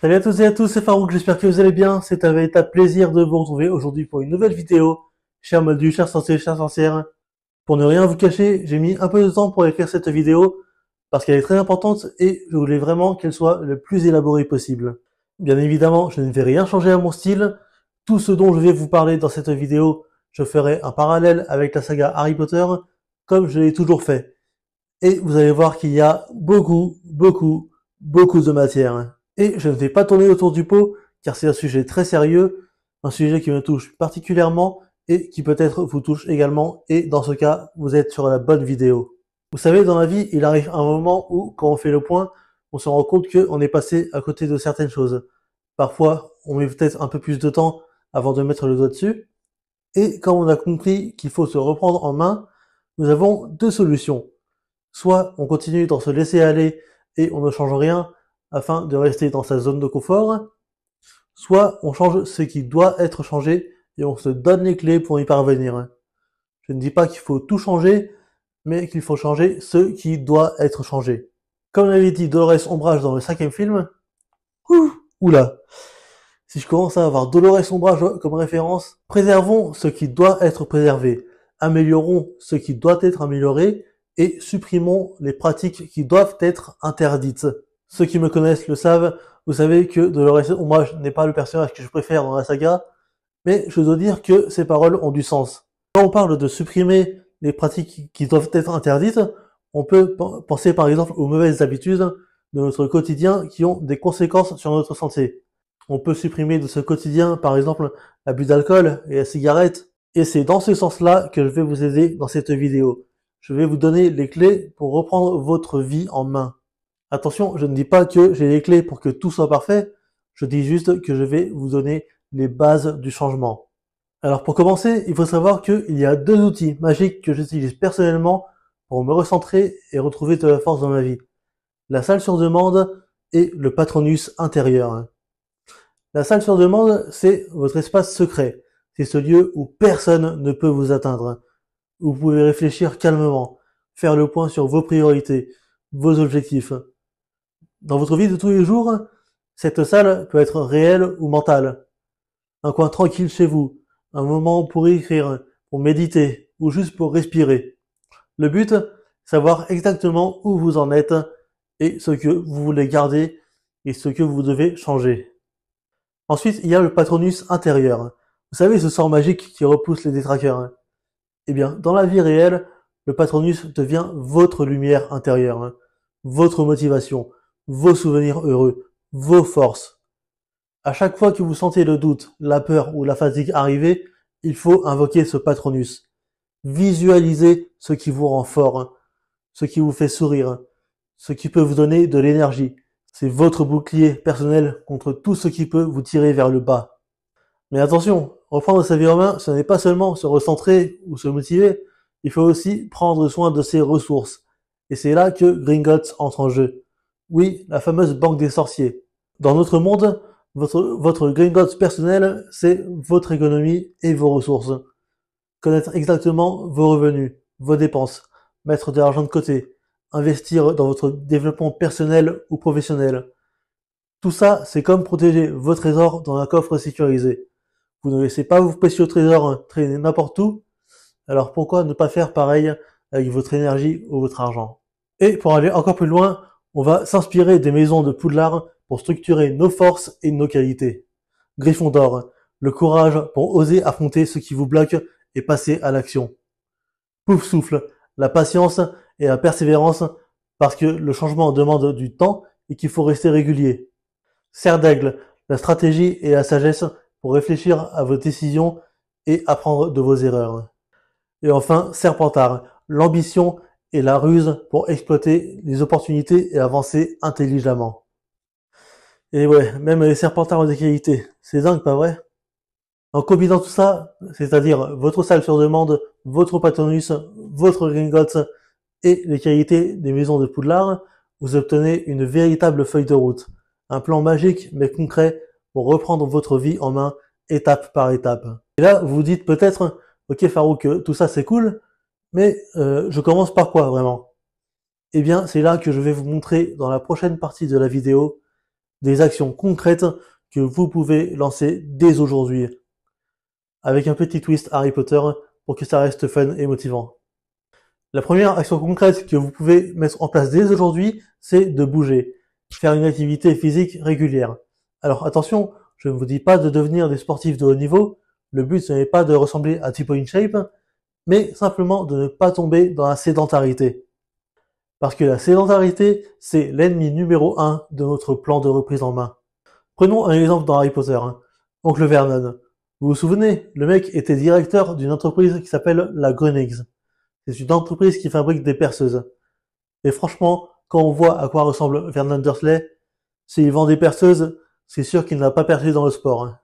Salut à tous et à tous, c'est Farouk, j'espère que vous allez bien. C'est un véritable plaisir de vous retrouver aujourd'hui pour une nouvelle vidéo. Cher Moldu, cher sorcier, cher sorcière. Pour ne rien vous cacher, j'ai mis un peu de temps pour écrire cette vidéo parce qu'elle est très importante et je voulais vraiment qu'elle soit le plus élaborée possible. Bien évidemment, je ne vais rien changer à mon style. Tout ce dont je vais vous parler dans cette vidéo, je ferai un parallèle avec la saga Harry Potter, comme je l'ai toujours fait. Et vous allez voir qu'il y a beaucoup de matière. Et je ne vais pas tourner autour du pot, car c'est un sujet très sérieux, un sujet qui me touche particulièrement et qui peut-être vous touche également, et dans ce cas, vous êtes sur la bonne vidéo. Vous savez, dans la vie, il arrive un moment où, quand on fait le point, on se rend compte qu'on est passé à côté de certaines choses. Parfois, on met peut-être un peu plus de temps avant de mettre le doigt dessus, et quand on a compris qu'il faut se reprendre en main, nous avons deux solutions. Soit on continue dans se laisser aller et on ne change rien afin de rester dans sa zone de confort, soit on change ce qui doit être changé et on se donne les clés pour y parvenir. Je ne dis pas qu'il faut tout changer, mais qu'il faut changer ce qui doit être changé. Comme l'avait dit Dolores Ombrage dans le 5e film, oula, si je commence à avoir Dolores Ombrage comme référence, préservons ce qui doit être préservé, améliorons ce qui doit être amélioré, et supprimons les pratiques qui doivent être interdites. Ceux qui me connaissent le savent, vous savez que Dolores Ombrage n'est pas le personnage que je préfère dans la saga, mais je dois dire que ces paroles ont du sens. Quand on parle de supprimer les pratiques qui doivent être interdites, on peut penser par exemple aux mauvaises habitudes de notre quotidien qui ont des conséquences sur notre santé. On peut supprimer de ce quotidien par exemple l'abus d'alcool et la cigarette, et c'est dans ce sens-là que je vais vous aider dans cette vidéo. Je vais vous donner les clés pour reprendre votre vie en main. Attention, je ne dis pas que j'ai les clés pour que tout soit parfait, je dis juste que je vais vous donner les bases du changement. Alors pour commencer, il faut savoir qu'il y a deux outils magiques que j'utilise personnellement pour me recentrer et retrouver de la force dans ma vie. La salle sur demande et le patronus intérieur. La salle sur demande, c'est votre espace secret. C'est ce lieu où personne ne peut vous atteindre. Vous pouvez réfléchir calmement, faire le point sur vos priorités, vos objectifs. Dans votre vie de tous les jours, cette salle peut être réelle ou mentale. Un coin tranquille chez vous, un moment pour écrire, pour méditer, ou juste pour respirer. Le but, savoir exactement où vous en êtes et ce que vous voulez garder et ce que vous devez changer. Ensuite, il y a le patronus intérieur. Vous savez, ce sort magique qui repousse les détraqueurs. Eh bien, dans la vie réelle, le patronus devient votre lumière intérieure, votre motivation, vos souvenirs heureux, vos forces. À chaque fois que vous sentez le doute, la peur ou la fatigue arriver, il faut invoquer ce patronus. Visualisez ce qui vous rend fort, ce qui vous fait sourire, ce qui peut vous donner de l'énergie. C'est votre bouclier personnel contre tout ce qui peut vous tirer vers le bas. Mais attention, reprendre sa vie en main, ce n'est pas seulement se recentrer ou se motiver, il faut aussi prendre soin de ses ressources. Et c'est là que Gringotts entre en jeu. Oui, la fameuse banque des sorciers. Dans notre monde, votre Gringotts personnel, c'est votre économie et vos ressources. Connaître exactement vos revenus, vos dépenses, mettre de l'argent de côté, investir dans votre développement personnel ou professionnel. Tout ça, c'est comme protéger vos trésors dans un coffre sécurisé. Vous ne laissez pas vos précieux trésors traîner n'importe où, alors pourquoi ne pas faire pareil avec votre énergie ou votre argent? Et pour aller encore plus loin, on va s'inspirer des maisons de Poudlard pour structurer nos forces et nos qualités. Gryffondor, le courage pour oser affronter ce qui vous bloque et passer à l'action. Poufsouffle, la patience et la persévérance parce que le changement demande du temps et qu'il faut rester régulier. Serre d'aigle, la stratégie et la sagesse pour réfléchir à vos décisions et apprendre de vos erreurs. Et enfin, Serpentard, l'ambition et la ruse pour exploiter les opportunités et avancer intelligemment. Et ouais, même les Serpentards ont des qualités. C'est dingue, pas vrai? En combinant tout ça, c'est-à-dire votre salle sur demande, votre patronus, votre Gringotts et les qualités des maisons de Poudlard, vous obtenez une véritable feuille de route. Un plan magique mais concret pour reprendre votre vie en main étape par étape. Et là, vous vous dites peut-être, ok Farouk, tout ça c'est cool, mais je commence par quoi vraiment? Eh bien, c'est là que je vais vous montrer dans la prochaine partie de la vidéo des actions concrètes que vous pouvez lancer dès aujourd'hui. Avec un petit twist Harry Potter pour que ça reste fun et motivant. La première action concrète que vous pouvez mettre en place dès aujourd'hui, c'est de bouger, faire une activité physique régulière. Alors attention, je ne vous dis pas de devenir des sportifs de haut niveau, le but ce n'est pas de ressembler à Tipo InShape, mais simplement de ne pas tomber dans la sédentarité. Parce que la sédentarité, c'est l'ennemi numéro 1 de notre plan de reprise en main. Prenons un exemple dans Harry Potter, Oncle Vernon. Vous vous souvenez, le mec était directeur d'une entreprise qui s'appelle la Grunix. C'est une entreprise qui fabrique des perceuses. Et franchement, quand on voit à quoi ressemble Vernon Dursley, s'il vend des perceuses, c'est sûr qu'il n'a pas percé dans le sport.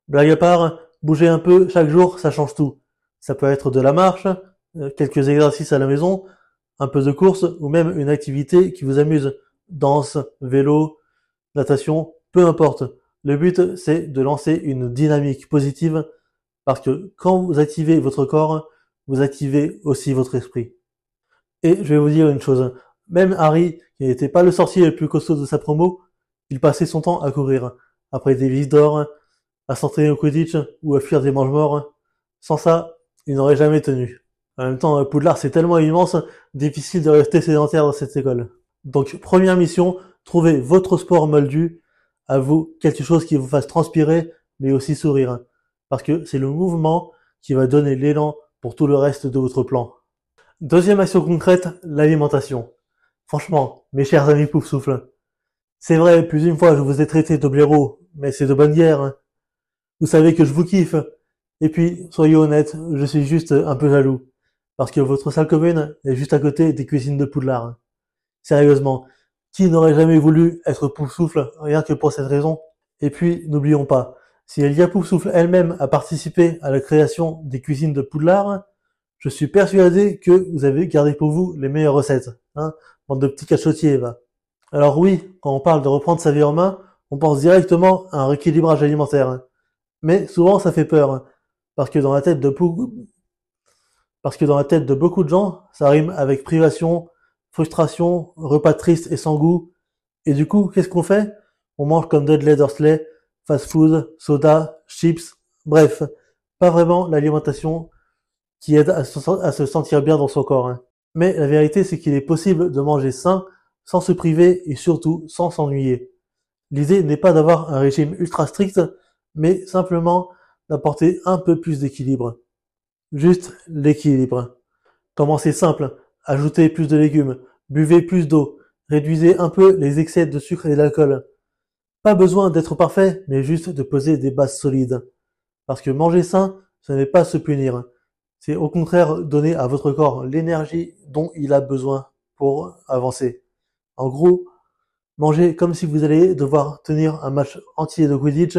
Blague à part, bouger un peu chaque jour, ça change tout. Ça peut être de la marche, quelques exercices à la maison, un peu de course ou même une activité qui vous amuse. Danse, vélo, natation, peu importe. Le but, c'est de lancer une dynamique positive parce que quand vous activez votre corps, vous activez aussi votre esprit. Et je vais vous dire une chose, même Harry, qui n'était pas le sorcier le plus costaud de sa promo, il passait son temps à courir, après des vises d'or, à s'entraîner au Quidditch ou à fuir des mange-morts. Sans ça, il n'aurait jamais tenu. En même temps, Poudlard c'est tellement immense, difficile de rester sédentaire dans cette école. Donc première mission, trouvez votre sport moldu, à vous quelque chose qui vous fasse transpirer, mais aussi sourire. Parce que c'est le mouvement qui va donner l'élan pour tout le reste de votre plan. Deuxième action concrète, l'alimentation. Franchement, mes chers amis Poufsouffle, c'est vrai, plus d'une fois je vous ai traité de blaireau, mais c'est de bonne guerre. Vous savez que je vous kiffe. Et puis, soyez honnêtes, je suis juste un peu jaloux. Parce que votre salle commune est juste à côté des cuisines de Poudlard. Sérieusement, qui n'aurait jamais voulu être Poufsouffle rien que pour cette raison? Et puis, n'oublions pas, si Elia Poufsouffle elle-même a participé à la création des cuisines de Poudlard, je suis persuadé que vous avez gardé pour vous les meilleures recettes, bande de petits cachotiers, va. Alors oui, quand on parle de reprendre sa vie en main, on pense directement à un rééquilibrage alimentaire. Mais souvent ça fait peur, parce que dans la tête de beaucoup de gens, ça rime avec privation, frustration, repas tristes et sans goût. Et du coup, qu'est-ce qu'on fait? On mange comme Dudley Dursley, fast food, soda, chips, bref, pas vraiment l'alimentation qui aide à se sentir bien dans son corps. Mais la vérité, c'est qu'il est possible de manger sain, sans se priver et surtout sans s'ennuyer. L'idée n'est pas d'avoir un régime ultra strict, mais simplement d'apporter un peu plus d'équilibre. Juste l'équilibre. Commencez simple, ajoutez plus de légumes, buvez plus d'eau, réduisez un peu les excès de sucre et d'alcool. Pas besoin d'être parfait, mais juste de poser des bases solides. Parce que manger sain, ce n'est pas se punir. C'est au contraire donner à votre corps l'énergie dont il a besoin pour avancer. En gros, mangez comme si vous allez devoir tenir un match entier de Quidditch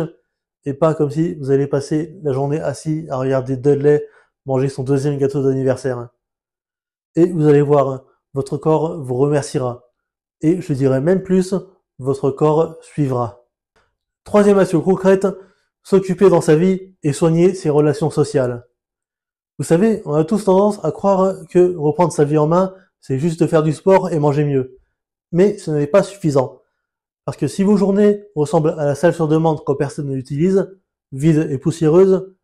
et pas comme si vous allez passer la journée assis à regarder Dudley manger son deuxième gâteau d'anniversaire. Et vous allez voir, votre corps vous remerciera. Et je dirais même plus, votre corps suivra. Troisième action concrète, s'occuper dans sa vie et soigner ses relations sociales. Vous savez, on a tous tendance à croire que reprendre sa vie en main, c'est juste faire du sport et manger mieux. Mais ce n'est pas suffisant. Parce que si vos journées ressemblent à la salle sur demande quand personne ne l'utilise, vide et poussiéreuse,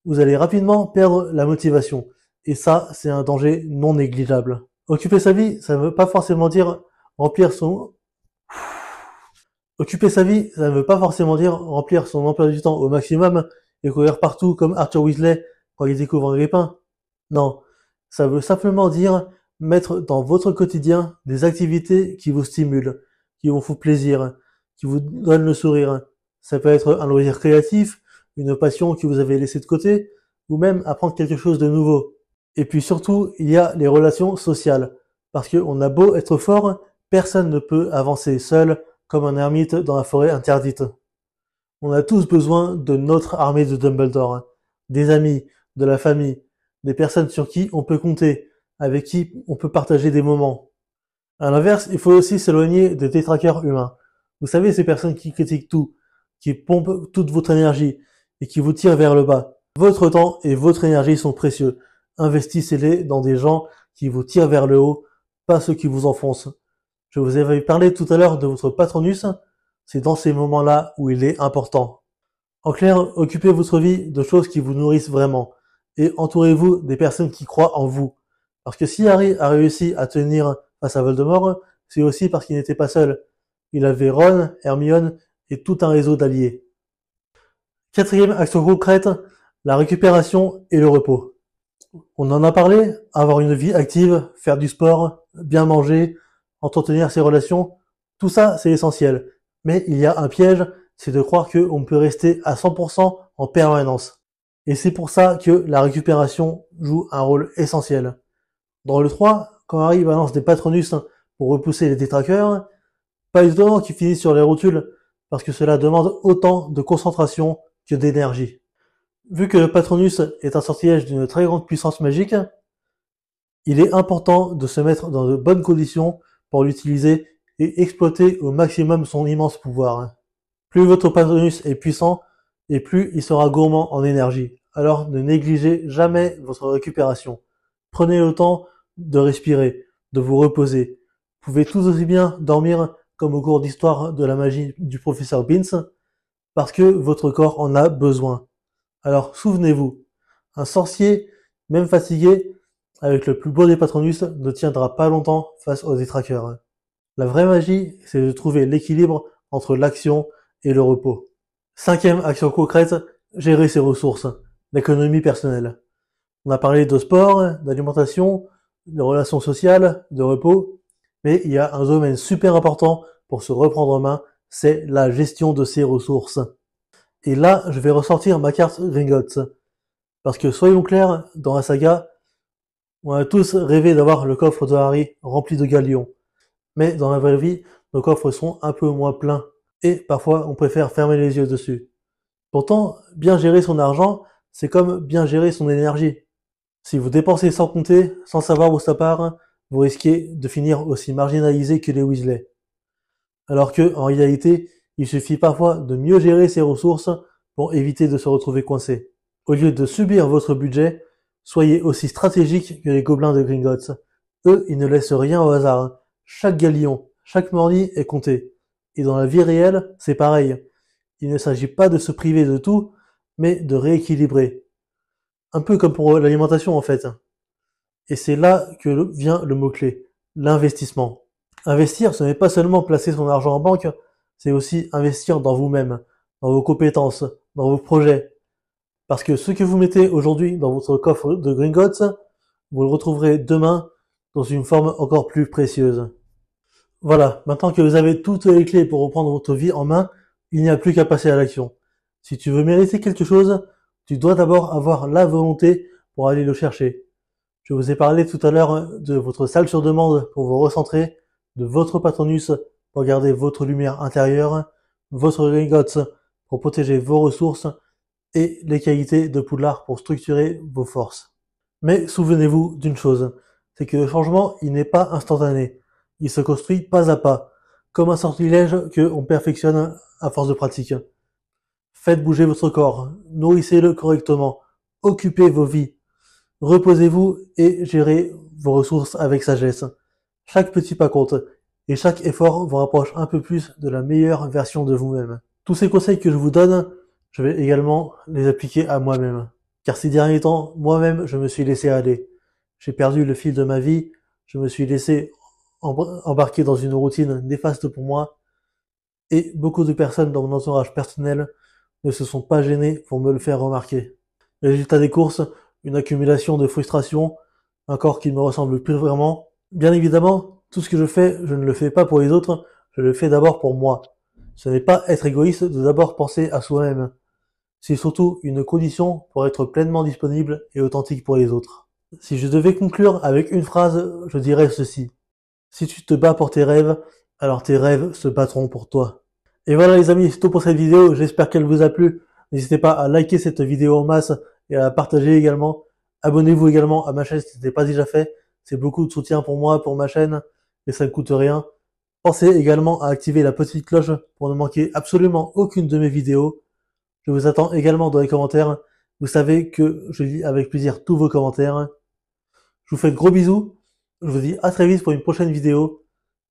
vous allez rapidement perdre la motivation. Et ça, c'est un danger non négligeable. Occuper sa vie, ça ne veut pas forcément dire remplir son emploi du temps au maximum et courir partout comme Arthur Weasley quand il découvre un grippin. Non, ça veut simplement dire mettre dans votre quotidien des activités qui vous stimulent, qui vous font plaisir, qui vous donnent le sourire. Ça peut être un loisir créatif, une passion que vous avez laissée de côté, ou même apprendre quelque chose de nouveau. Et puis surtout, il y a les relations sociales. Parce qu'on a beau être fort, personne ne peut avancer seul comme un ermite dans la forêt interdite. On a tous besoin de notre armée de Dumbledore. Des amis, de la famille, des personnes sur qui on peut compter, avec qui on peut partager des moments. À l'inverse, il faut aussi s'éloigner des détraqueurs humains. Vous savez, ces personnes qui critiquent tout, qui pompent toute votre énergie et qui vous tirent vers le bas. Votre temps et votre énergie sont précieux. Investissez-les dans des gens qui vous tirent vers le haut, pas ceux qui vous enfoncent. Je vous avais parlé tout à l'heure de votre Patronus. c'est dans ces moments-là où il est important. En clair, occupez votre vie de choses qui vous nourrissent vraiment et entourez-vous des personnes qui croient en vous. Parce que si Harry a réussi à tenir face à Voldemort, c'est aussi parce qu'il n'était pas seul. Il avait Ron, Hermione et tout un réseau d'alliés. Quatrième action concrète, la récupération et le repos. On en a parlé, avoir une vie active, faire du sport, bien manger, entretenir ses relations, tout ça c'est essentiel. Mais il y a un piège, c'est de croire qu'on peut rester à 100% en permanence. Et c'est pour ça que la récupération joue un rôle essentiel. Dans le 3, quand Harry balance des Patronus pour repousser les détraqueurs, pas étonnant qu'ils finissent sur les rotules, parce que cela demande autant de concentration que d'énergie. Vu que le Patronus est un sortilège d'une très grande puissance magique, il est important de se mettre dans de bonnes conditions pour l'utiliser et exploiter au maximum son immense pouvoir. Plus votre Patronus est puissant, et plus il sera gourmand en énergie. Alors ne négligez jamais votre récupération. Prenez le temps de respirer, de vous reposer. Vous pouvez tout aussi bien dormir comme au cours d'histoire de la magie du professeur Binns, parce que votre corps en a besoin. Alors souvenez-vous, un sorcier, même fatigué, avec le plus beau des Patronus, ne tiendra pas longtemps face aux détraqueurs. La vraie magie, c'est de trouver l'équilibre entre l'action et le repos. Cinquième action concrète, gérer ses ressources, l'économie personnelle. On a parlé de sport, d'alimentation, de relations sociales, de repos, mais il y a un domaine super important pour se reprendre en main, c'est la gestion de ses ressources. Et là, je vais ressortir ma carte Gringotts. Parce que soyons clairs, dans la saga, on a tous rêvé d'avoir le coffre de Harry rempli de galions. Mais dans la vraie vie, nos coffres sont un peu moins pleins. Et parfois, on préfère fermer les yeux dessus. Pourtant, bien gérer son argent, c'est comme bien gérer son énergie. Si vous dépensez sans compter, sans savoir où ça part, vous risquez de finir aussi marginalisé que les Weasley. Alors que, en réalité, il suffit parfois de mieux gérer ses ressources pour éviter de se retrouver coincé. Au lieu de subir votre budget, soyez aussi stratégique que les gobelins de Gringotts. Eux, ils ne laissent rien au hasard. Chaque galion, chaque morny est compté. Et dans la vie réelle, c'est pareil. Il ne s'agit pas de se priver de tout, mais de rééquilibrer. Un peu comme pour l'alimentation en fait. Et c'est là que vient le mot-clé, l'investissement. Investir, ce n'est pas seulement placer son argent en banque, c'est aussi investir dans vous-même, dans vos compétences, dans vos projets. Parce que ce que vous mettez aujourd'hui dans votre coffre de Gringotts, vous le retrouverez demain dans une forme encore plus précieuse. Voilà, maintenant que vous avez toutes les clés pour reprendre votre vie en main, il n'y a plus qu'à passer à l'action. Si tu veux mériter quelque chose, tu dois d'abord avoir la volonté pour aller le chercher. Je vous ai parlé tout à l'heure de votre salle sur demande pour vous recentrer, de votre Patronus pour garder votre lumière intérieure, votre Gringotts pour protéger vos ressources et les qualités de Poudlard pour structurer vos forces. Mais souvenez-vous d'une chose, c'est que le changement, il n'est pas instantané. Il se construit pas à pas, comme un sortilège que on perfectionne à force de pratique. Faites bouger votre corps, nourrissez-le correctement, occupez vos vies, reposez-vous et gérez vos ressources avec sagesse. Chaque petit pas compte, et chaque effort vous rapproche un peu plus de la meilleure version de vous-même. Tous ces conseils que je vous donne, je vais également les appliquer à moi-même. Car ces derniers temps, moi-même, je me suis laissé aller. J'ai perdu le fil de ma vie, je me suis laissé embarquer dans une routine néfaste pour moi, et beaucoup de personnes dans mon entourage personnel ne se sont pas gênées pour me le faire remarquer. Résultat des courses, une accumulation de frustration, un corps qui ne me ressemble plus vraiment. Bien évidemment, tout ce que je fais, je ne le fais pas pour les autres, je le fais d'abord pour moi. Ce n'est pas être égoïste de d'abord penser à soi-même. C'est surtout une condition pour être pleinement disponible et authentique pour les autres. Si je devais conclure avec une phrase, je dirais ceci. Si tu te bats pour tes rêves, alors tes rêves se battront pour toi. Et voilà les amis, c'est tout pour cette vidéo, j'espère qu'elle vous a plu. N'hésitez pas à liker cette vidéo en masse et à la partager également. Abonnez-vous également à ma chaîne si ce n'est pas déjà fait. C'est beaucoup de soutien pour moi, pour ma chaîne, et ça ne coûte rien. Pensez également à activer la petite cloche pour ne manquer absolument aucune de mes vidéos. Je vous attends également dans les commentaires. Vous savez que je lis avec plaisir tous vos commentaires. Je vous fais de gros bisous. Je vous dis à très vite pour une prochaine vidéo.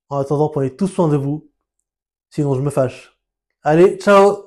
En attendant, prenez tous soin de vous. Sinon, je me fâche. Allez, ciao!